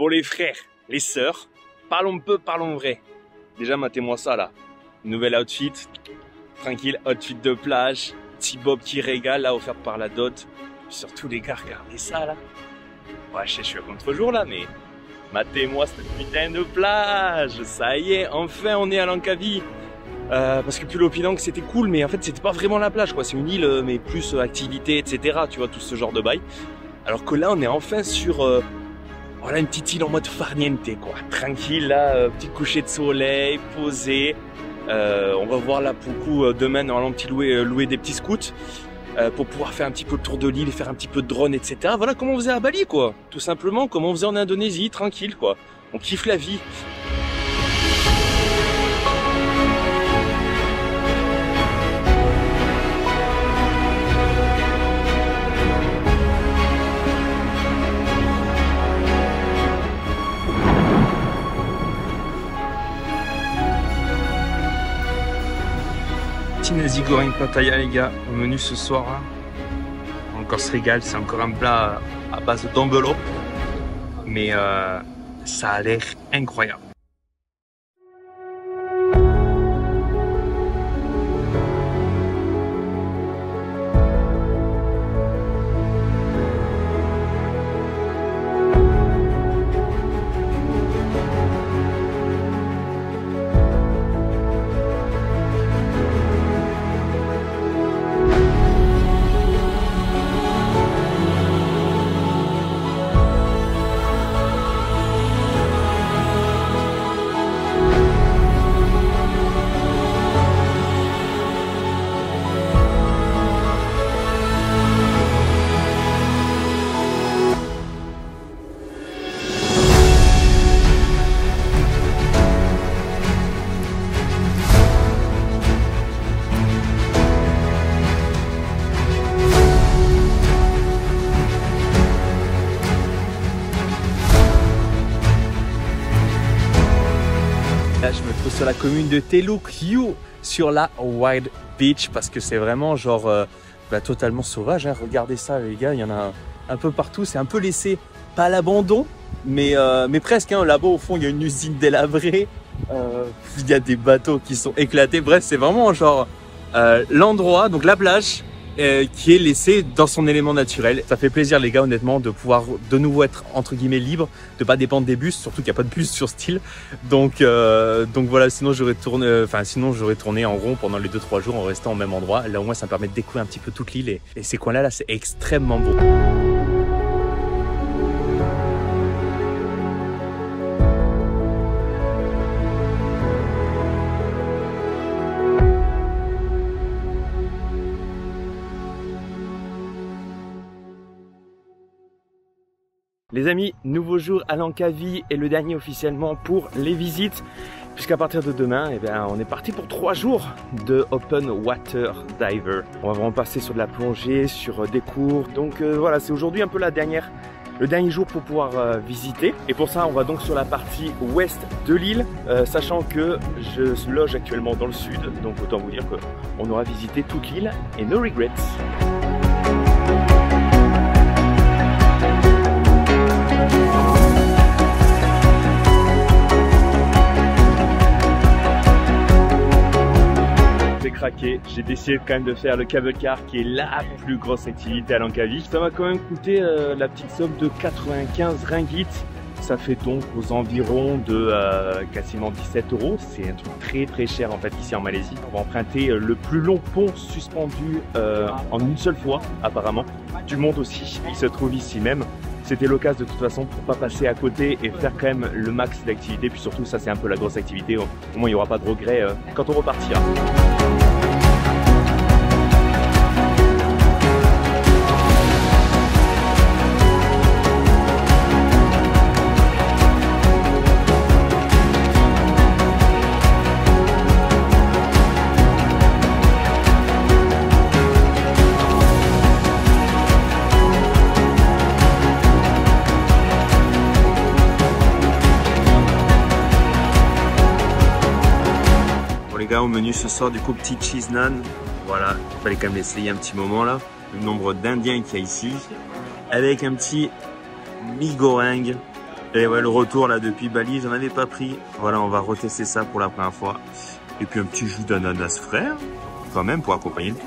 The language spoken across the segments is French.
Bon les frères, les sœurs, parlons peu, parlons vrai. Déjà matez-moi ça là. Nouvel outfit, tranquille, outfit de plage, petit bob qui régale là offert par la dot. Surtout les gars, regardez ça là. Ouais, je suis à contre-jour là, mais matez-moi cette putain de plage. Ça y est, enfin on est à Langkawi. Parce que Pulau Pinang c'était cool, mais en fait c'était pas vraiment la plage quoi. C'est une île, mais plus activité, etc. Tu vois, tout ce genre de bail. Alors que là on est enfin sur voilà, une petite île en mode farniente quoi. Tranquille là, petit coucher de soleil, posé. On va voir là pour le coup demain normalement louer des petits scouts. Pour pouvoir faire un petit peu le tour de l'île et faire un petit peu de drone, etc. Voilà comment on faisait à Bali, quoi. Tout simplement, comme on faisait en Indonésie, tranquille, quoi. On kiffe la vie. Nasi goreng Pattaya les gars, au menu ce soir là. On encore se régale, c'est encore un plat à base d'enveloppe, mais ça a l'air incroyable. Là, je me trouve sur la commune de Teluk U, sur la Wild Beach, parce que c'est vraiment genre totalement sauvage. Hein. Regardez ça, les gars, il y en a un peu partout. C'est un peu laissé, pas à l'abandon, mais presque. Hein. Là-bas, au fond, il y a une usine délabrée. Il y a des bateaux qui sont éclatés. Bref, c'est vraiment genre l'endroit, donc la plage, qui est laissé dans son élément naturel. Ça fait plaisir les gars honnêtement de pouvoir de nouveau être entre guillemets libre, de pas dépendre des bus, surtout qu'il n'y a pas de bus sur cette île. Donc voilà, sinon j'aurais tourné en rond pendant les 2-3 jours en restant au même endroit. Là au moins ça me permet de découvrir un petit peu toute l'île et ces coins là c'est extrêmement beau. Les amis, nouveau jour à Langkawi et le dernier officiellement pour les visites. Puisqu'à partir de demain, on est parti pour 3 jours de Open Water Diver. On va vraiment passer sur de la plongée, sur des cours. Donc voilà, c'est aujourd'hui un peu le dernier jour pour pouvoir visiter. Et pour ça, on va donc sur la partie ouest de l'île, sachant que je loge actuellement dans le sud. Donc autant vous dire qu'on aura visité toute l'île et no regrets. Craqué, j'ai décidé quand même de faire le cable car qui est la plus grosse activité à Langkawi. Ça m'a quand même coûté la petite somme de 95 ringgit. Ça fait donc aux environs de quasiment 17 €. C'est un truc très très cher en fait ici en Malaisie. On va emprunter le plus long pont suspendu en une seule fois apparemment du monde aussi. Il se trouve ici même. C'était l'occasion de toute façon pour pas passer à côté et faire quand même le max d'activité. Puis surtout ça c'est un peu la grosse activité. Au moins il n'y aura pas de regrets quand on repartira. Au menu ce soir du coup petit cheese naan, voilà, il fallait quand même l'essayer un petit moment là, le nombre d'indiens qu'il y a ici, avec un petit mi goreng Et ouais, le retour là depuis Bali, j'en avais pas pris. Voilà, on va retester ça pour la première fois. Et puis un petit jus d'ananas frais, quand même, pour accompagner le tout.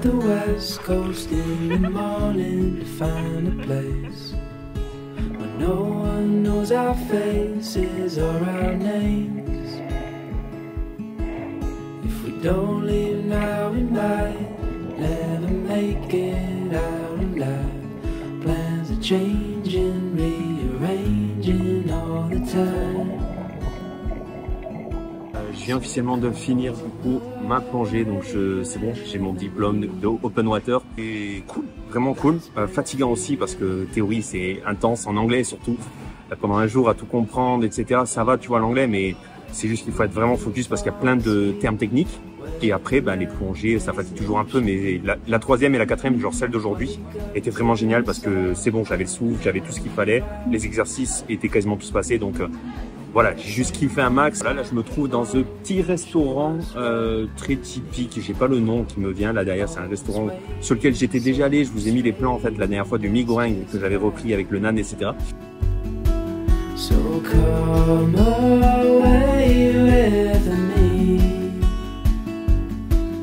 The west coast in the morning to find a place where no one knows our faces or our names. If we don't leave now we might never make it out alive. Plans are changing, rearranging all the time. Je viens officiellement de finir du coup ma plongée, donc c'est bon, j'ai mon diplôme de open water et cool, vraiment cool, fatigant aussi parce que théorie c'est intense en anglais surtout, pendant un jour à tout comprendre etc. Ça va, tu vois l'anglais, mais c'est juste qu'il faut être vraiment focus parce qu'il y a plein de termes techniques et après les plongées ça fatigue toujours un peu, mais la troisième et la quatrième, genre celle d'aujourd'hui, était vraiment géniale parce que c'est bon, j'avais le souffle, j'avais tout ce qu'il fallait, les exercices étaient quasiment tous passés, donc voilà, j'ai juste kiffé un max. Là, je me trouve dans ce petit restaurant très typique. J'ai pas le nom qui me vient là derrière. C'est un restaurant sur lequel j'étais déjà allé. Je vous ai mis les plans en fait la dernière fois du mi goreng que j'avais repris avec le nan, etc. So come away with me.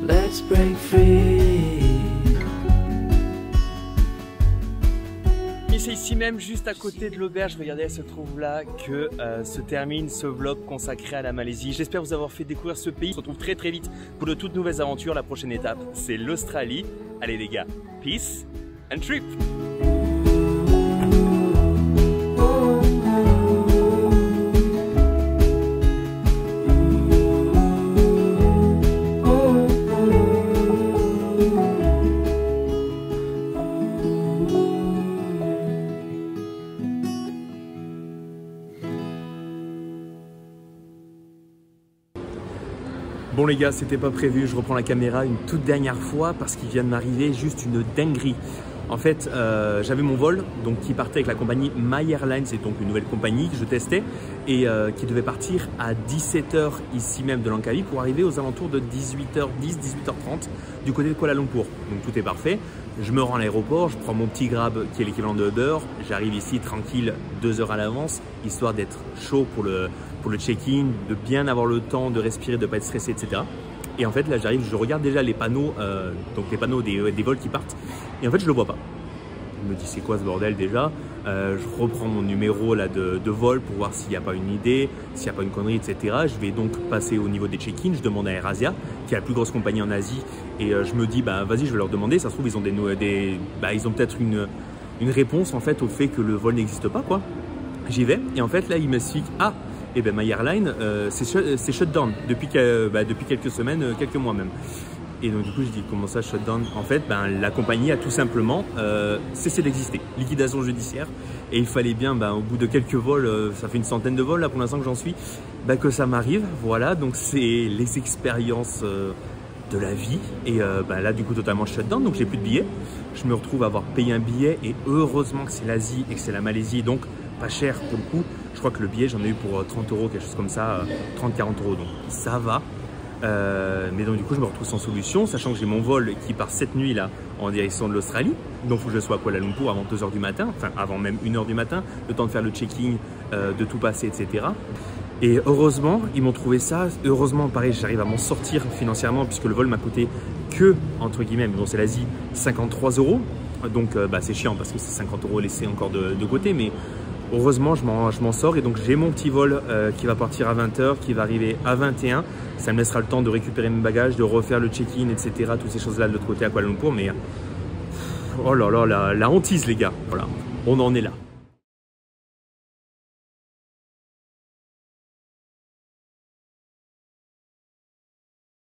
Let's break free. C'est ici même, juste à côté de l'auberge, regardez, elle se trouve là, que se termine ce vlog consacré à la Malaisie. J'espère vous avoir fait découvrir ce pays. On se retrouve très très vite pour de toutes nouvelles aventures. La prochaine étape, c'est l'Australie. Allez les gars, peace and trip. Bon les gars, c'était pas prévu, je reprends la caméra une toute dernière fois parce qu'il vient de m'arriver juste une dinguerie. En fait, j'avais mon vol donc qui partait avec la compagnie My Airlines, c'est donc une nouvelle compagnie que je testais et qui devait partir à 17 h ici même de Langkawi pour arriver aux alentours de 18h10, 18h30 du côté de Kuala Lumpur. Donc tout est parfait. Je me rends à l'aéroport, je prends mon petit Grab qui est l'équivalent de Uber, j'arrive ici tranquille 2 heures à l'avance, histoire d'être chaud pour le check-in, de bien avoir le temps de respirer, de ne pas être stressé, etc. Et en fait là j'arrive, je regarde déjà les panneaux, donc les panneaux des vols qui partent, et en fait je le vois pas. Je me dis c'est quoi ce bordel déjà, je reprends mon numéro là de vol pour voir s'il n'y a pas une idée, s'il n'y a pas une connerie, etc. Je vais donc passer au niveau des check-in, je demande à AirAsia, qui est la plus grosse compagnie en Asie, et je me dis vas-y je vais leur demander, ça se trouve ils ont ils ont peut-être une réponse en fait au fait que le vol n'existe pas quoi. J'y vais et en fait là ils m'expliquent et ben My Airline c'est shutdown depuis quelques semaines, quelques mois même. Et donc du coup je dis comment ça shutdown? En fait la compagnie a tout simplement cessé d'exister, liquidation judiciaire, et il fallait bien au bout de quelques vols, ça fait une centaine de vols là pour l'instant que j'en suis, que ça m'arrive. Voilà, donc c'est les expériences de la vie, et là du coup totalement shutdown, donc j'ai plus de billets. Je me retrouve à avoir payé un billet, et heureusement que c'est l'Asie et que c'est la Malaisie, donc pas cher pour le coup. Je crois que le billet j'en ai eu pour 30 €, quelque chose comme ça, 30-40 €, donc ça va. Mais donc du coup je me retrouve sans solution, sachant que j'ai mon vol qui part cette nuit là en direction de l'Australie, donc il faut que je sois à Kuala Lumpur avant 2 h du matin, enfin avant même 1 h du matin, le temps de faire le checking, de tout passer, etc. Et heureusement ils m'ont trouvé ça, heureusement pareil j'arrive à m'en sortir financièrement puisque le vol m'a coûté que, entre guillemets, mais bon c'est l'Asie, 53 €, donc c'est chiant parce que c'est 50 € laissés encore de côté, mais heureusement je m'en sors, et donc j'ai mon petit vol qui va partir à 20 h, qui va arriver à 21 h. Ça me laissera le temps de récupérer mes bagages, de refaire le check-in, etc. Toutes ces choses-là de l'autre côté à Kuala Lumpur. Mais oh là là, la hantise les gars. Voilà, on en est là.